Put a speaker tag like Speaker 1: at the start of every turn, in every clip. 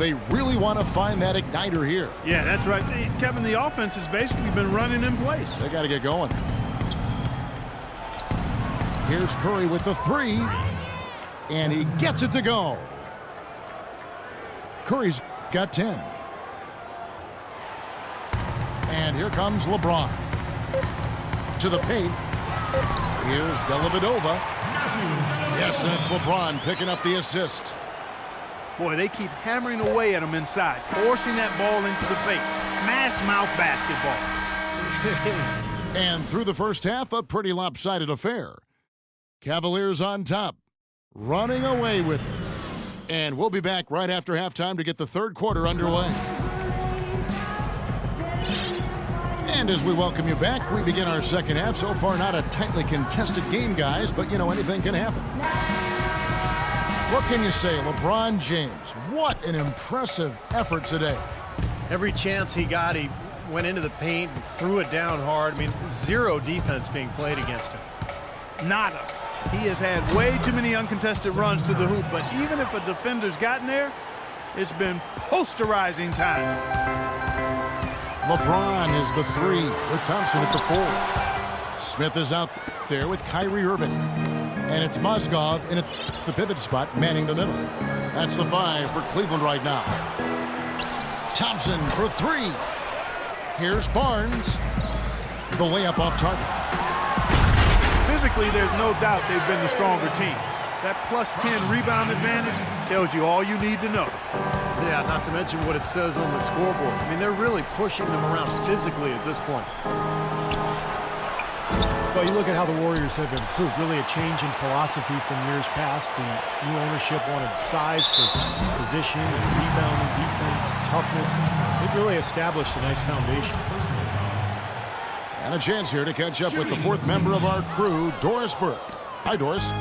Speaker 1: They really want to find that igniter here.
Speaker 2: Yeah, that's right. Kevin, the offense has basically been running in place.
Speaker 1: They got to get going. Here's Curry with the three, and he gets it to go. Curry's got 10. And here comes LeBron. To the paint. Here's Dellavedova. Yes, and it's LeBron picking up the assist.
Speaker 2: Boy, they keep hammering away at him inside, forcing that ball into the paint. Smash mouth basketball.
Speaker 1: And through the first half, a pretty lopsided affair. Cavaliers on top, running away with it. And we'll be back right after halftime to get the third quarter underway. And as we welcome you back, we begin our second half. So far, not a tightly contested game, guys, but, you know, anything can happen. What can you say? LeBron James, what an impressive effort today.
Speaker 3: Every chance he got, he went into the paint and threw it down hard. I mean, zero defense being played against him.
Speaker 2: Nada. He has had way too many uncontested runs to the hoop, but even if a defender's gotten there, it's been posterizing time.
Speaker 1: LeBron is the three with Thompson at the four. Smith is out there with Kyrie Irving. And it's Mozgov in the pivot spot, manning the middle. That's the five for Cleveland right now. Thompson for three. Here's Barnes. The layup off target.
Speaker 2: Physically, there's no doubt they've been the stronger team. That plus 10 rebound advantage tells you all you need to know.
Speaker 3: Yeah, not to mention what it says on the scoreboard. I mean, they're really pushing them around physically at this point.
Speaker 4: Well, you look at how the Warriors have improved. Really a change in philosophy from years past. The new ownership wanted size for position, and rebounding, defense, toughness. They've really established a nice foundation.
Speaker 1: And a chance here to catch up with the fourth member of our crew, Doris Burke. Hi, Doris.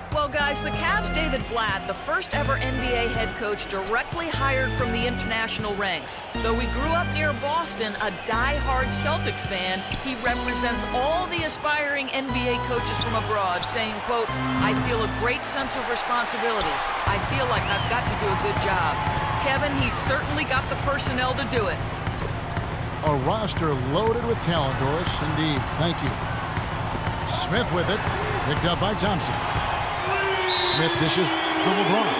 Speaker 5: Well, guys, the Cavs' David Blatt, the first ever NBA head coach directly hired from the international ranks. Though he grew up near Boston, a die-hard Celtics fan, he represents all the aspiring NBA coaches from abroad, saying, quote, "I feel a great sense of responsibility. I feel like I've got to do a good job." Kevin, he's certainly got the personnel to do it.
Speaker 1: A roster loaded with talent, Doris. Indeed. Thank you. Smith with it. Picked up by Thompson. Smith dishes to LeBron.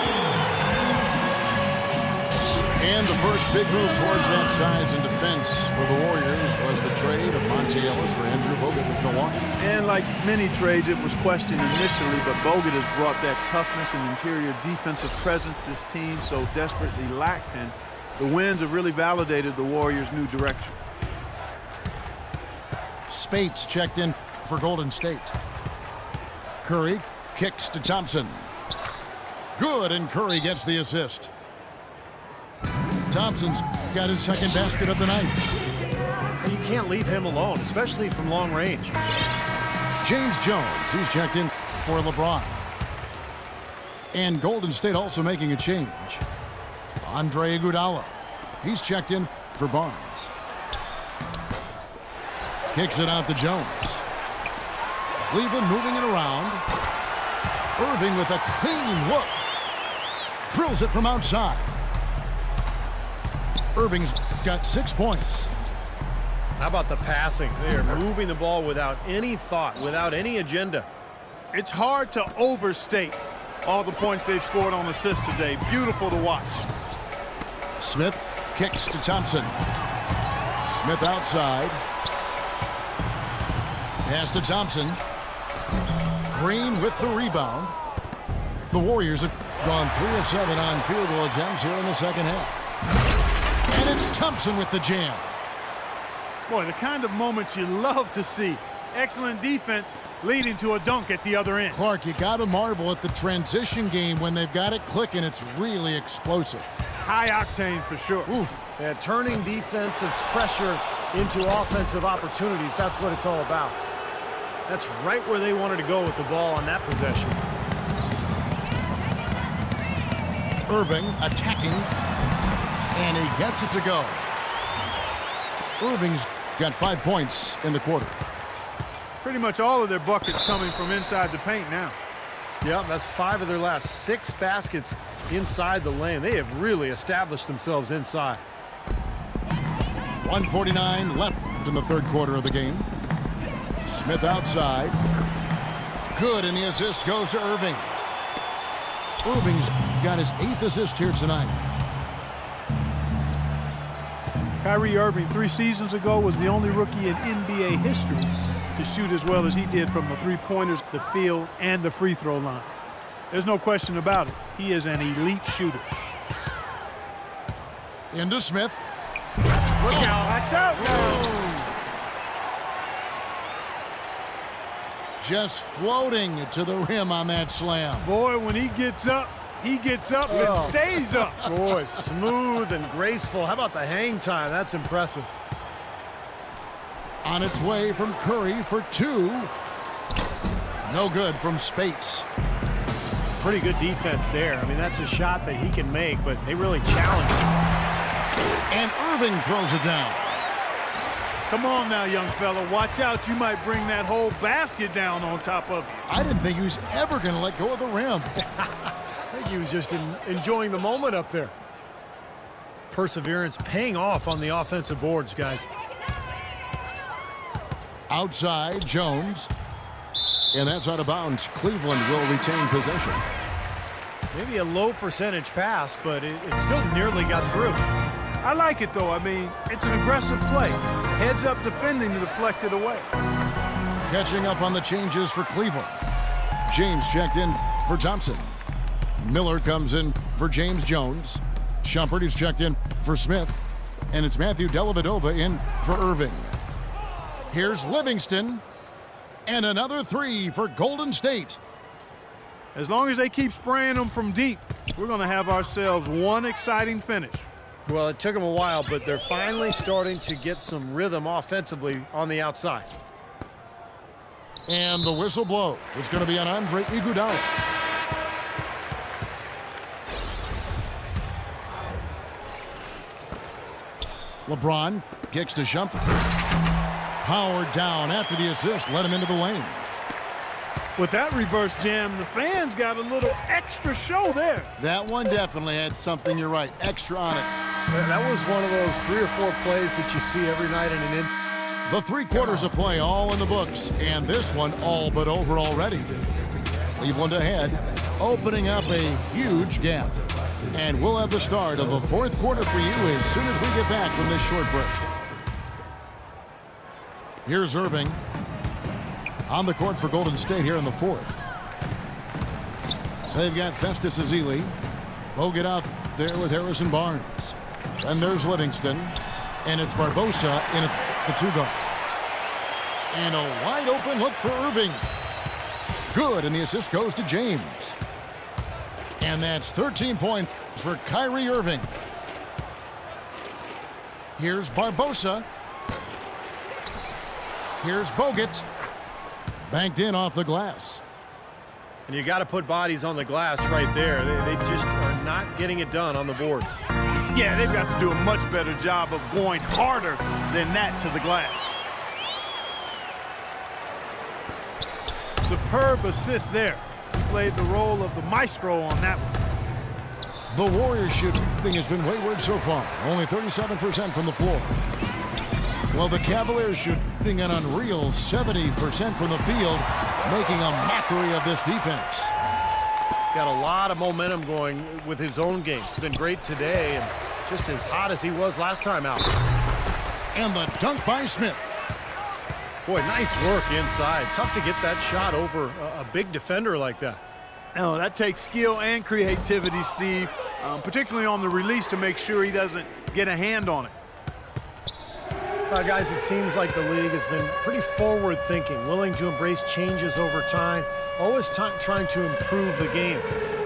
Speaker 1: And the first big move towards that size and defense for the Warriors was the trade of Monte Ellis for Andrew Bogut with Milwaukee.
Speaker 2: And like many trades, it was questioned initially, but Bogut has brought that toughness and interior defensive presence this team so desperately lacked, and the wins have really validated the Warriors' new direction.
Speaker 1: Spates checked in for Golden State. Curry kicks to Thompson. Good, and Curry gets the assist. Thompson's got his second basket of the night.
Speaker 3: You can't leave him alone, especially from long range.
Speaker 1: James Jones, he's checked in for LeBron. And Golden State also making a change. Andre Iguodala, he's checked in for Barnes. Kicks it out to Jones. Cleveland moving it around. Irving with a clean look. Drills it from outside. Irving's got 6 points.
Speaker 3: How about the passing? They are moving the ball without any thought, without any agenda.
Speaker 2: It's hard to overstate all the points they've scored on assists today. Beautiful to watch.
Speaker 1: Smith kicks to Thompson. Smith outside. Pass to Thompson. Green with the rebound. The Warriors have gone 3 of 7 on field goal attempts here in the second half. And it's Thompson with the jam.
Speaker 2: Boy, the kind of moments you love to see. Excellent defense leading to a dunk at the other end.
Speaker 1: Clark, you got to marvel at the transition game when they've got it clicking. It's really explosive.
Speaker 2: High octane for sure.
Speaker 3: Oof. Yeah, turning defensive pressure into offensive opportunities, that's what it's all about. That's right where they wanted to go with the ball on that possession.
Speaker 1: Irving attacking, and he gets it to go. Irving's got 5 points in the quarter.
Speaker 2: Pretty much all of their buckets coming from inside the paint now.
Speaker 3: Yeah, that's 5 of their last 6 baskets inside the lane. They have really established themselves inside.
Speaker 1: 1:49 left in the third quarter of the game. Smith outside. Good, and the assist goes to Irving. Irving's got his 8th assist here tonight.
Speaker 2: Kyrie Irving 3 seasons ago was the only rookie in NBA history to shoot as well as he did from the three-pointers, the field, and the free throw line. There's no question about it. He is an elite shooter.
Speaker 1: Into Smith.
Speaker 3: Look out. Watch out.
Speaker 1: Just floating to the rim on that slam.
Speaker 2: Boy, when he gets up and stays up.
Speaker 3: Boy, smooth and graceful. How about the hang time? That's impressive.
Speaker 1: On its way from Curry for 2. No good from Spates.
Speaker 3: Pretty good defense there. I mean, that's a shot that he can make, but they really challenge him.
Speaker 1: And Irving throws it down.
Speaker 2: Come on now, young fella. Watch out. You might bring that whole basket down on top of you.
Speaker 1: I didn't think he was ever going to let go of the rim.
Speaker 3: I think he was just enjoying the moment up there. Perseverance paying off on the offensive boards, guys.
Speaker 1: Outside, Jones. And that's out of bounds. Cleveland will retain possession.
Speaker 3: Maybe a low percentage pass, but it still nearly got through.
Speaker 2: I like it, though. I mean, it's an aggressive play. Heads up defending to deflect it away.
Speaker 1: Catching up on the changes for Cleveland. James checked in for Thompson. Miller comes in for James Jones. Shumpert is checked in for Smith. And it's Matthew Dellavedova in for Irving. Here's Livingston. And another 3 for Golden State.
Speaker 2: As long as they keep spraying them from deep, we're going to have ourselves one exciting finish.
Speaker 3: Well, it took them a while, but they're finally starting to get some rhythm offensively on the outside.
Speaker 1: And the whistle blow. It's going to be on Andre Iguodala. LeBron kicks to Shumpert. Howard down after the assist, let him into the lane.
Speaker 2: With that reverse jam, the fans got a little extra show there.
Speaker 1: That one definitely had something, you're right, extra on it.
Speaker 3: That was one of those 3 or 4 plays that you see every night in an
Speaker 1: The 3 quarters of play all in the books, and this one all but over already. Cleveland ahead, opening up a huge gap. And we'll have the start of the 4th quarter for you as soon as we get back from this short break. Here's Irving on the court for Golden State here in the 4th. They've got Festus Ezeli. Bogut out there with Harrison Barnes. And there's Livingston. And it's Barbosa in the 2 guard. And a wide open look for Irving. Good, and the assist goes to James. And that's 13 points for Kyrie Irving. Here's Barbosa. Here's Bogut. Banked in off the glass.
Speaker 3: And you got to put bodies on the glass right there. They just are not getting it done on the boards.
Speaker 2: Yeah, they've got to do a much better job of going harder than that to the glass. Superb assist there. He played the role of the maestro on that one.
Speaker 1: The Warriors shooting has been wayward so far. Only 37% from the floor. Well, the Cavaliers shooting an unreal 70% from the field, making a mockery of this defense.
Speaker 3: Got a lot of momentum going with his own game. He's been great today and just as hot as he was last time out.
Speaker 1: And the dunk by Smith.
Speaker 3: Boy, nice work inside. Tough to get that shot over a big defender like that.
Speaker 2: Oh, that takes skill and creativity, Steve, particularly on the release to make sure he doesn't get a hand on it.
Speaker 3: Guys, it seems like the league has been pretty forward-thinking, willing to embrace changes over time, always trying to improve the game.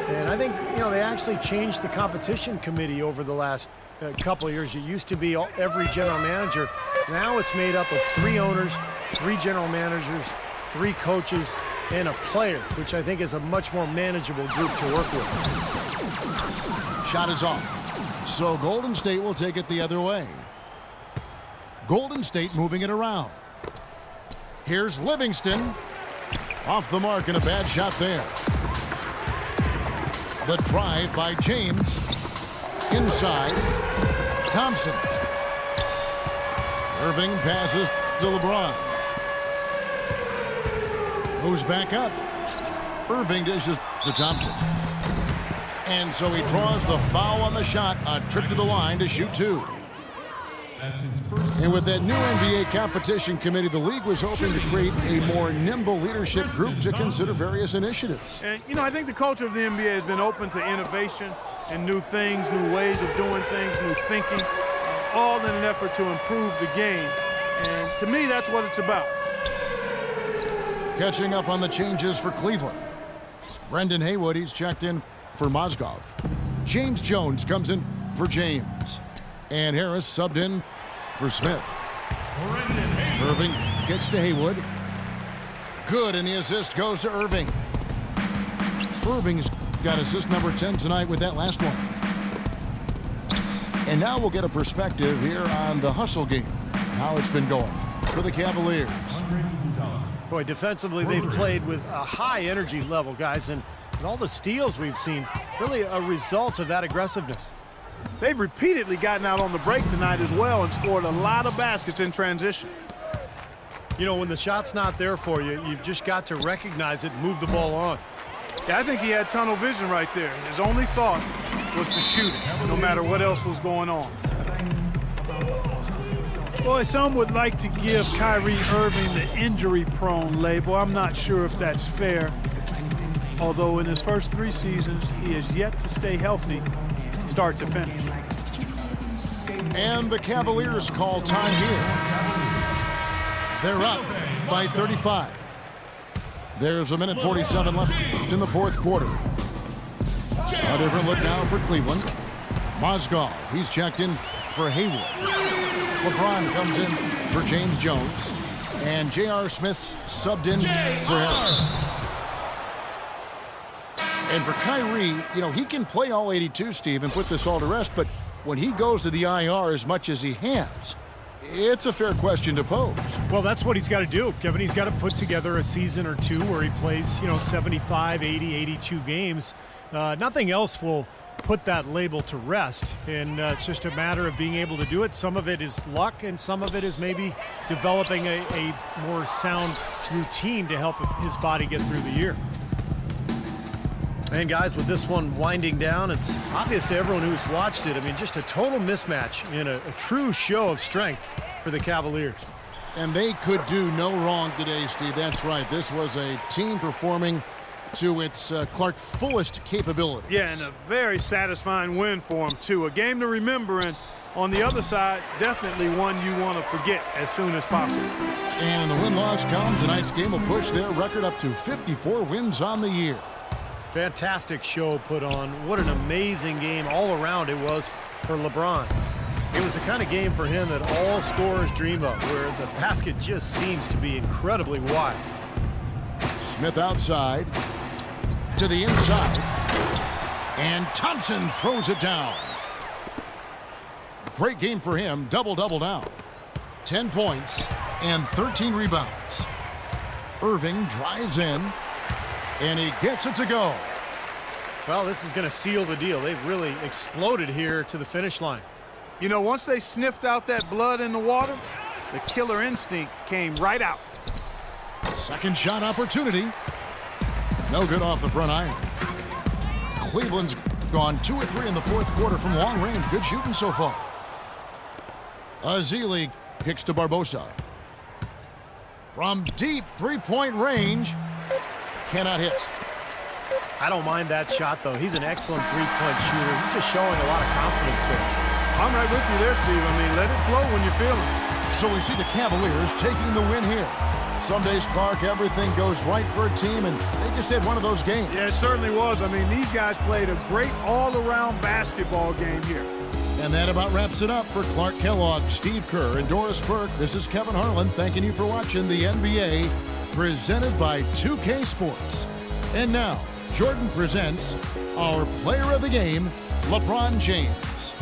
Speaker 3: And I think, they actually changed the competition committee over the last couple of years. It used to be every general manager. Now it's made up of 3 owners, 3 general managers, 3 coaches, and a player, which I think is a much more manageable group to work with.
Speaker 1: Shot is off. So Golden State will take it the other way. Golden State moving it around. Here's Livingston. Off the mark and a bad shot there. The drive by James. Inside. Thompson. Irving passes to LeBron. Moves back up. Irving dishes to Thompson. And so he draws the foul on the shot. A trip to the line to shoot two. And with that new NBA competition committee, the league was hoping to create a more nimble leadership group to consider various initiatives.
Speaker 2: And, you know, I think the culture of the NBA has been open to innovation and new things, new ways of doing things, new thinking, all in an effort to improve the game. And to me, that's what it's about.
Speaker 1: Catching up on the changes for Cleveland. Brendan Haywood, he's checked in for Mozgov. James Jones comes in for James. And Harris subbed in for Smith. Irving gets to Haywood. Good, and the assist goes to Irving. Irving's got assist number 10 tonight with that last one. And now we'll get a perspective here on the hustle game, how it's been going for the Cavaliers.
Speaker 3: Boy, defensively, they've played with a high energy level, guys, and all the steals we've seen, really a result of that aggressiveness.
Speaker 2: They've repeatedly gotten out on the break tonight as well and scored a lot of baskets in transition.
Speaker 3: You know, when the shot's not there for you, you've just got to recognize it and move the ball on.
Speaker 2: Yeah, I think he had tunnel vision right there. His only thought was to shoot it, no matter what else was going on. Boy, some would like to give Kyrie Irving the injury-prone label. I'm not sure if that's fair. Although in his first 3 seasons, he has yet to stay healthy start to finish.
Speaker 1: And the Cavaliers call time here. They're up by 35. There's a minute 47 left in the fourth quarter. A different look now for Cleveland. Mozgov, he's checked in for Haywood. LeBron comes in for James Jones. And J.R. Smith's subbed in for Harris. And for Kyrie, you know, he can play all 82, Steve, and put this all to rest, but when he goes to the IR as much as he has, it's a fair question to pose.
Speaker 4: Well, that's what he's got to do, Kevin. He's got to put together a season or two where he plays, 75, 80, 82 games. Nothing else will put that label to rest, and it's just a matter of being able to do it. Some of it is luck, and some of it is maybe developing a more sound routine to help his body get through the year.
Speaker 3: And guys, with this one winding down, it's obvious to everyone who's watched it. I mean, just a total mismatch in a true show of strength for the Cavaliers.
Speaker 1: And they could do no wrong today, Steve. That's right. This was a team performing to its Clark fullest capabilities.
Speaker 2: Yeah, and a very satisfying win for them, too. A game to remember, and on the other side, definitely one you want to forget as soon as possible.
Speaker 1: And in the win-loss column, tonight's game will push their record up to 54 wins on the year.
Speaker 3: Fantastic show put on. What an amazing game all around it was for LeBron. It was the kind of game for him that all scorers dream of, where the basket just seems to be incredibly wide.
Speaker 1: Smith outside to the inside, and Thompson throws it down. Great game for him. Double-double now. 10 points and 13 rebounds. Irving drives in, and he gets it to go.
Speaker 3: Well, this is going to seal the deal. They've really exploded here to the finish line.
Speaker 2: You know, once they sniffed out that blood in the water, the killer instinct came right out.
Speaker 1: Second shot opportunity. No good off the front iron. Cleveland's gone 2 of 3 in the fourth quarter from long range. Good shooting so far. Azili kicks to Barbosa. From deep three-point range. Cannot hit.
Speaker 3: I don't mind that shot, though. He's an excellent three-point shooter. He's just showing a lot of confidence there.
Speaker 2: I'm right with you there, Steve. I mean, let it flow when you feel it.
Speaker 1: So we see the Cavaliers taking the win here. Some days, Clark, everything goes right for a team, and they just had one of those games.
Speaker 2: Yeah, it certainly was. I mean, these guys played a great all-around basketball game here.
Speaker 1: And that about wraps it up for Clark Kellogg, Steve Kerr, and Doris Burke. This is Kevin Harlan thanking you for watching the NBA, presented by 2K Sports. And now, Jordan presents our player of the game, LeBron James.